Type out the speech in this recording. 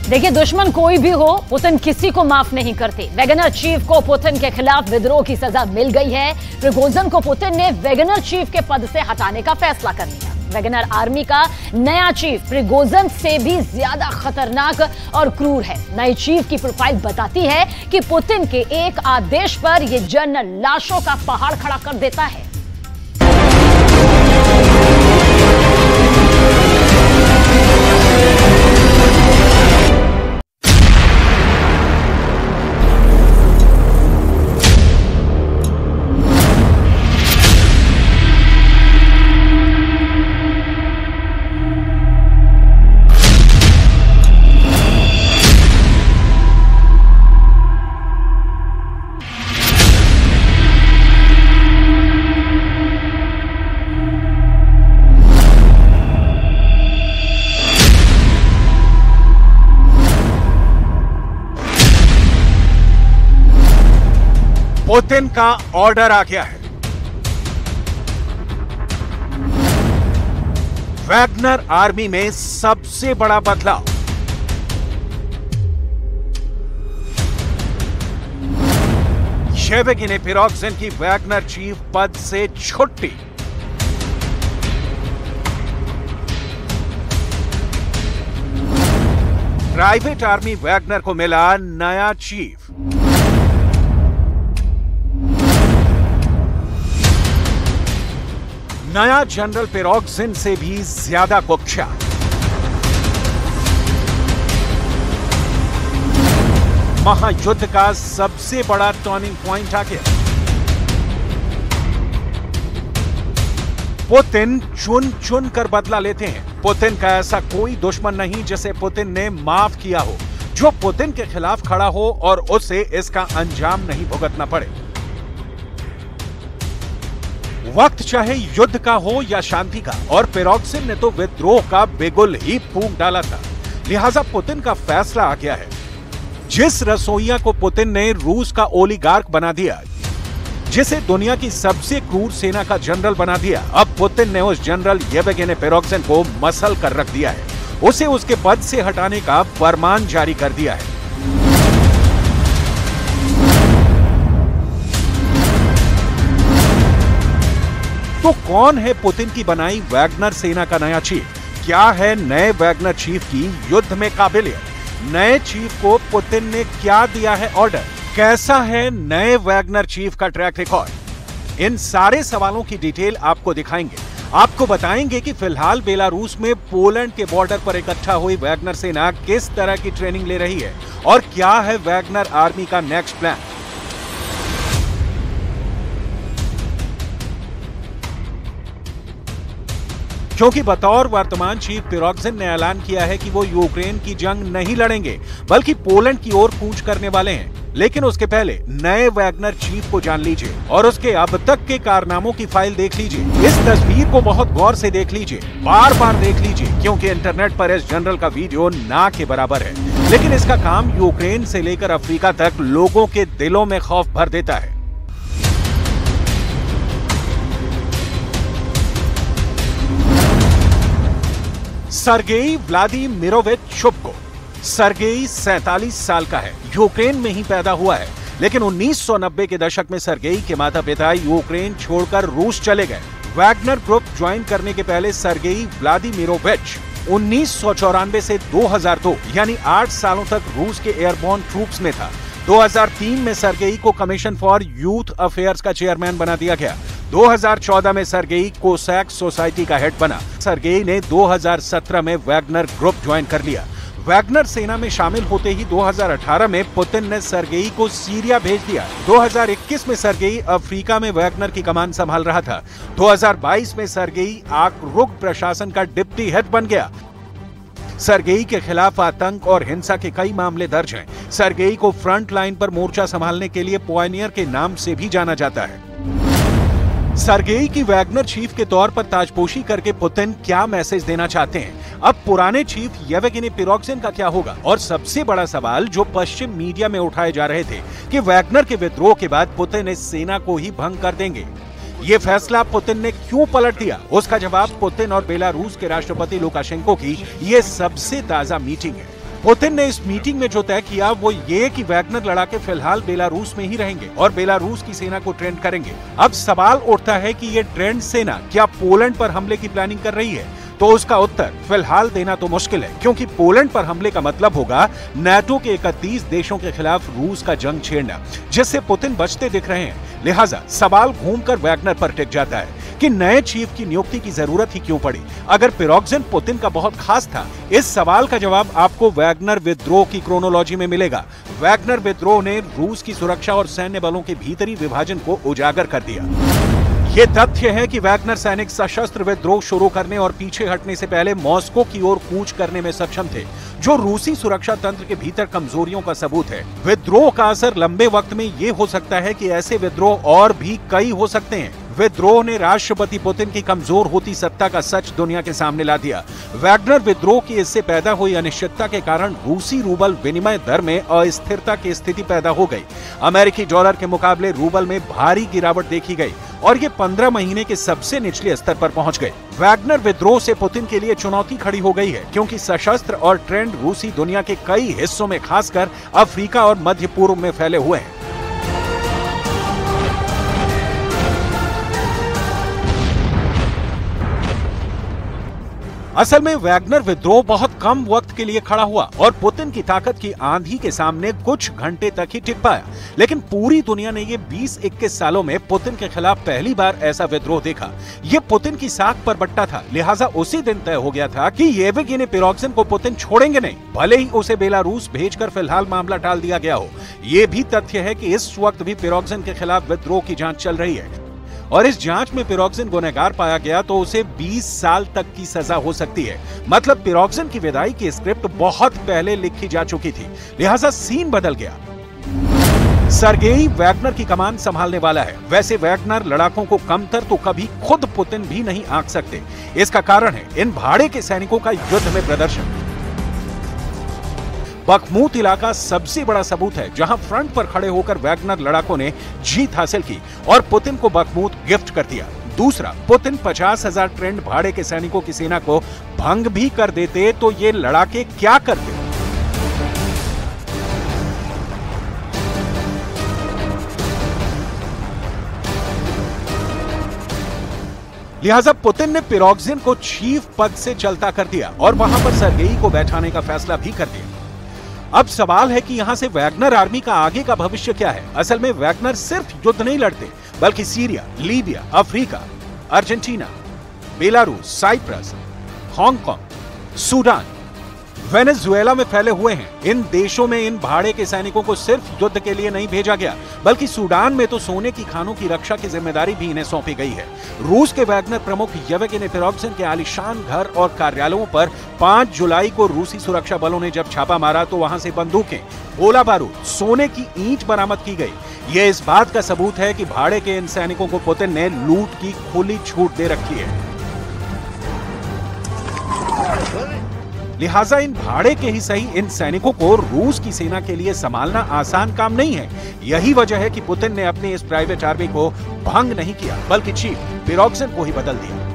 देखिए, दुश्मन कोई भी हो, पुतिन किसी को माफ नहीं करते। वैगनर चीफ को पुतिन के खिलाफ विद्रोह की सजा मिल गई है। प्रिगोजिन को पुतिन ने वैगनर चीफ के पद से हटाने का फैसला कर लिया। वैगनर आर्मी का नया चीफ प्रिगोजिन से भी ज्यादा खतरनाक और क्रूर है। नए चीफ की प्रोफाइल बताती है कि पुतिन के एक आदेश पर यह जनरल लाशों का पहाड़ खड़ा कर देता है। पुतिन का ऑर्डर आ गया है। वैगनर आर्मी में सबसे बड़ा बदलाव। येवगेनी प्रिगोजिन की वैगनर चीफ पद से छुट्टी। प्राइवेट आर्मी वैगनर को मिला नया चीफ। नया जनरल प्रिगोजिन से भी ज्यादा कुख्यात। महायुद्ध का सबसे बड़ा टर्निंग पॉइंट आ गया। पुतिन चुन चुन कर बदला लेते हैं। पुतिन का ऐसा कोई दुश्मन नहीं जिसे पुतिन ने माफ किया हो, जो पुतिन के खिलाफ खड़ा हो और उसे इसका अंजाम नहीं भुगतना पड़े। वक्त चाहे युद्ध का हो या शांति का, और प्रिगोजिन ने तो विद्रोह का बिगुल ही फूंक डाला था। लिहाजा पुतिन का फैसला आ गया है। जिस रसोइया को पुतिन ने रूस का ओलिगार्क बना दिया, जिसे दुनिया की सबसे क्रूर सेना का जनरल बना दिया, अब पुतिन ने उस जनरल येवगेनी प्रिगोजिन को मसल कर रख दिया है। उसे उसके पद से हटाने का फरमान जारी कर दिया है। तो कौन है पुतिन की बनाई वैगनर सेना का नया चीफ? क्या है नए वैगनर चीफ की युद्ध में काबिलियत? नए चीफ को पुतिन ने क्या दिया है ऑर्डर? कैसा है नए वैगनर चीफ का ट्रैक रिकॉर्ड? इन सारे सवालों की डिटेल आपको दिखाएंगे। आपको बताएंगे कि फिलहाल बेलारूस में पोलैंड के बॉर्डर पर इकट्ठा हुई वैगनर सेना किस तरह की ट्रेनिंग ले रही है और क्या है वैगनर आर्मी का नेक्स्ट प्लान। क्योंकि बतौर वर्तमान चीफ प्रिगोजिन ने ऐलान किया है कि वो यूक्रेन की जंग नहीं लड़ेंगे, बल्कि पोलैंड की ओर कूच करने वाले हैं। लेकिन उसके पहले नए वैगनर चीफ को जान लीजिए और उसके अब तक के कारनामों की फाइल देख लीजिए। इस तस्वीर को बहुत गौर से देख लीजिए, बार बार देख लीजिए, क्योंकि इंटरनेट पर इस जनरल का वीडियो ना के बराबर है, लेकिन इसका काम यूक्रेन से लेकर अफ्रीका तक लोगों के दिलों में खौफ भर देता है। Sergei Vladimirovich शुभको। सर्गेई 47 साल का है, यूक्रेन में ही पैदा हुआ है, लेकिन 1990 के दशक में सर्गेई के माता पिता यूक्रेन छोड़कर रूस चले गए। वैगनर ग्रुप ज्वाइन करने के पहले सर्गेई व्लादिमीरोविच 1994 से 2002 यानी 8 सालों तक रूस के एयरबोर्न ट्रूप्स में था। 2003 में सर्गेई को कमीशन फॉर यूथ अफेयर्स का चेयरमैन बना दिया गया। 2014 में सर्गेई कोसैक सोसाइटी का हेड बना। सर्गेई ने 2017 में वैगनर ग्रुप ज्वाइन कर लिया। वैगनर सेना में शामिल होते ही 2018 में पुतिन ने सर्गेई को सीरिया भेज दिया। 2021 में सर्गेई अफ्रीका में वैगनर की कमान संभाल रहा था। 2022 में सर्गेई आक्रुग प्रशासन का डिप्टी हेड बन गया। सर्गेई के खिलाफ आतंक और हिंसा के कई मामले दर्ज हैं। सर्गेई को फ्रंट लाइन पर मोर्चा संभालने के लिए पॉयनियर के नाम से भी जाना जाता है। सर्गेई की वैगनर चीफ के तौर पर ताजपोशी करके पुतिन क्या मैसेज देना चाहते हैं? अब पुराने चीफ येवगेनी प्रिगोजिन का क्या होगा? और सबसे बड़ा सवाल जो पश्चिम मीडिया में उठाए जा रहे थे कि वैगनर के विद्रोह के बाद पुतिन इस सेना को ही भंग कर देंगे। ये फैसला पुतिन ने क्यों पलट दिया? उसका जवाब पुतिन और बेलारूस के राष्ट्रपति लुकाशेंको की ये सबसे ताजा मीटिंग है। पुतिन ने इस मीटिंग में जो तय किया वो ये कि वैगनर लड़ाके फिलहाल बेलारूस में ही रहेंगे और बेलारूस की सेना को ट्रेंड करेंगे। अब सवाल उठता है कि ये ट्रेंड सेना क्या पोलैंड पर हमले की प्लानिंग कर रही है? तो उसका उत्तर फिलहाल देना तो मुश्किल है, क्योंकि पोलैंड पर हमले का मतलब होगा नाटो के 31 देशों के खिलाफ रूस का जंग छेड़ना, जिससे पुतिन बचते दिख रहे हैं। लिहाजा सवाल घूमकर वैगनर पर टिक जाता है कि नए चीफ की नियुक्ति की जरूरत ही क्यों पड़ी अगर पिरोग्जिन पुतिन का बहुत खास था। इस सवाल का जवाब आपको वैगनर विद्रोह की क्रोनोलॉजी में मिलेगा। वैगनर विद्रोह ने रूस की सुरक्षा और सैन्य बलों के भीतरी विभाजन को उजागर कर दिया। ये तथ्य है कि वैगनर सैनिक सशस्त्र विद्रोह शुरू करने और पीछे हटने से पहले मॉस्को की ओर कूच करने में सक्षम थे, जो रूसी सुरक्षा तंत्र के भीतर कमजोरियों का सबूत है। विद्रोह का असर लंबे वक्त में ये हो सकता है कि ऐसे विद्रोह और भी कई हो सकते हैं। विद्रोह ने राष्ट्रपति पुतिन की कमजोर होती सत्ता का सच दुनिया के सामने ला दिया। वैगनर विद्रोह की इससे पैदा हुई अनिश्चितता के कारण रूसी रूबल विनिमय दर में अस्थिरता की स्थिति पैदा हो गई। अमेरिकी डॉलर के मुकाबले रूबल में भारी गिरावट देखी गई और ये 15 महीने के सबसे निचले स्तर पर पहुंच गए। वैगनर विद्रोह से पुतिन के लिए चुनौती खड़ी हो गई है, क्योंकि सशस्त्र और ट्रेंड रूसी दुनिया के कई हिस्सों में, खासकर अफ्रीका और मध्य पूर्व में फैले हुए हैं। असल में वैगनर विद्रोह बहुत कम वक्त के लिए खड़ा हुआ और पुतिन की ताकत की आंधी के सामने कुछ घंटे तक ही टिक पाया, लेकिन पूरी दुनिया ने ये 20-21 सालों में पुतिन के खिलाफ पहली बार ऐसा विद्रोह देखा। ये पुतिन की साख पर बट्टा था, लिहाजा उसी दिन तय हो गया था कि येवगेनी पिरोग्जिन को पुतिन छोड़ेंगे नहीं, भले ही उसे बेलारूस भेजकर फिलहाल मामला टाल दिया गया हो। ये भी तथ्य है कि इस वक्त भी पिरोग्जिन के खिलाफ विद्रोह की जांच चल रही है और इस जांच में पिरोग्जिन गुनहगार पाया गया तो उसे 20 साल तक की सजा हो सकती है। मतलब पिरोग्जिन की विदाई की स्क्रिप्ट बहुत पहले लिखी जा चुकी थी, लिहाजा सीन बदल गया। सर्गेई वैगनर की कमान संभालने वाला है। वैसे वैगनर लड़ाकों को कमतर तो कभी खुद पुतिन भी नहीं आंक सकते। इसका कारण है इन भाड़े के सैनिकों का युद्ध में प्रदर्शन। बखमूत इलाका सबसे बड़ा सबूत है, जहां फ्रंट पर खड़े होकर वैगनर लड़ाकों ने जीत हासिल की और पुतिन को बखमूत गिफ्ट कर दिया। दूसरा, पुतिन 50,000 ट्रेंड भाड़े के सैनिकों की सेना को भंग भी कर देते तो ये लड़ाके क्या करते? लिहाजा पुतिन ने पिरोग्जिन को चीफ पद से चलता कर दिया और वहां पर सर्गेई को बैठाने का फैसला भी कर दिया। अब सवाल है कि यहां से वैगनर आर्मी का आगे का भविष्य क्या है? असल में वैगनर सिर्फ युद्ध नहीं लड़ते, बल्कि Syria, Libya, Africa, Argentina, Belarus, Cyprus, Hong Kong, Sudan, Venezuela में फैले हुए हैं। इन देशों में इन भाड़े के सैनिकों को सिर्फ युद्ध के लिए नहीं भेजा गया, बल्कि सूडान में तो सोने की खानों की रक्षा की जिम्मेदारी भी इन्हें सौंपी गई है। रूस के वैगनर प्रमुख येवगेनी पिरोग्जिन के आलीशान घर और कार्यालयों पर 5 जुलाई को रूसी सुरक्षा बलों ने जब छापा मारा तो वहां से बंदूकें, गोला बारूद, सोने की ईंट बरामद की गई। यह इस बात का सबूत है कि भाड़े के इन सैनिकों को पुतिन ने लूट की खुली छूट दे रखी है। लिहाजा इन भाड़े के ही सही इन सैनिकों को रूस की सेना के लिए संभालना आसान काम नहीं है। यही वजह है कि पुतिन ने अपनी इस प्राइवेट आर्मी को भंग नहीं किया, बल्कि चीफ पिरोग्जिन को ही बदल दिया।